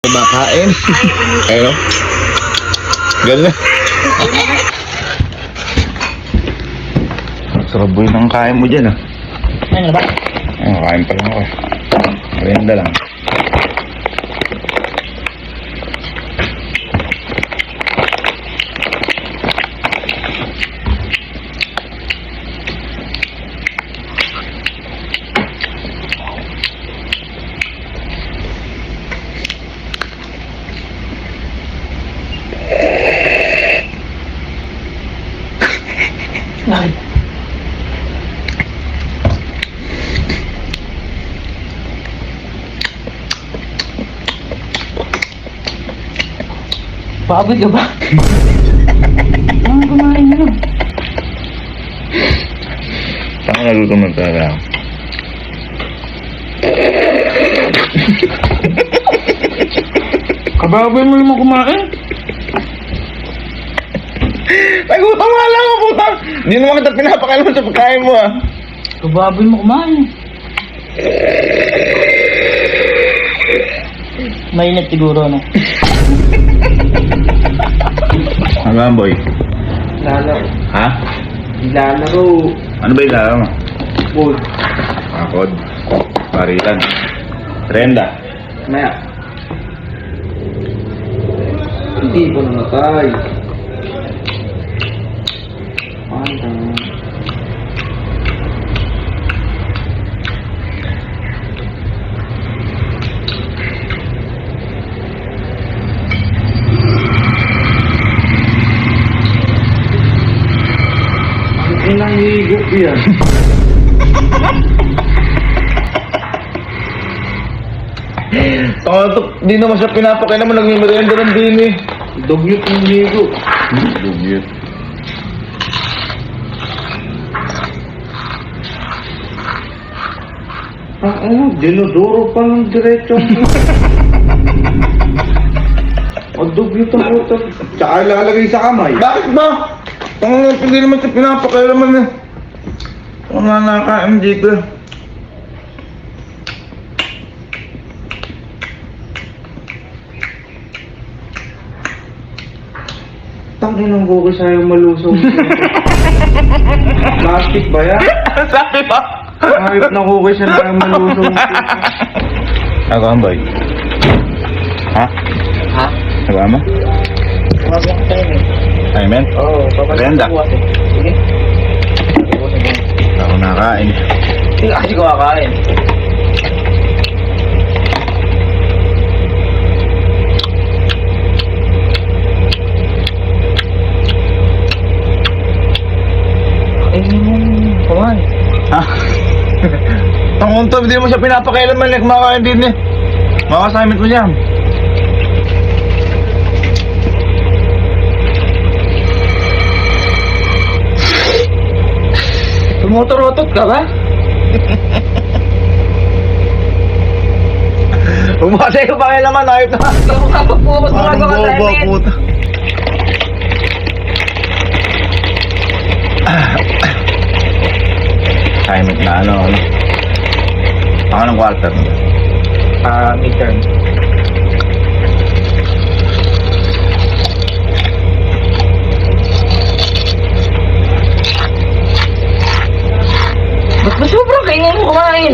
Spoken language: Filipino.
Kumakain. Ayun. Ganda. Sarap boy ng kain mo dyan ah. Ano ba? Ayun, kain pa lang ako. Merienda lang. Bakit? Pagod ka ba? Ano kumain na? Saan ka nagutom na talaga? Kababoy mo naman kumain? Nagutom nga lang ako, puta! Hindi naman kita pinapakailan sa pagkain mo ah. Kababoy mo kumain. Mainit siguro, no? Ano ba, boy? Lalaro. Ha? Lalaro. Ano ba yung laro mo? Food. Pakod. Paritan. Renda. Maya. Hindi ko namatay. Panta. Ang inang higop yan. Di naman siya pinapakain naman, nagmimerienda ng din eh. Dugyot ng higop. Dugyot. Ano, dinodoro pa ng diretso. O dugyot ang utak. Tsaka ilalagay sa kamay. Bakit ba? Hindi naman siya pinapakain naman eh. Kung nakakain dito eh. Tangin ng cookies sa'yo malusong. Plastic ba yan? Sabi ba? Hayop ng cookies sa'yo malusong. Ako ang boy. Ha? Ha? Nagawa mo? Wag lang tayo eh. Ay, men? Oo, Merienda. Sige. Ako nakakain. Hindi kasi kumakain. Kumain. Ha? Ang unto, hindi mo siya pinapakailan man, kumakain din eh. Makakasamit mo dyan. Tumuturotot ka ba? Umakasay ko pakialaman, ayot na. Kapag pumot mo Parang ka bobo, puta. Assignment na ano. Ako ng quarter. Midterm. Ba't ba sobrang kaingay mo kumain?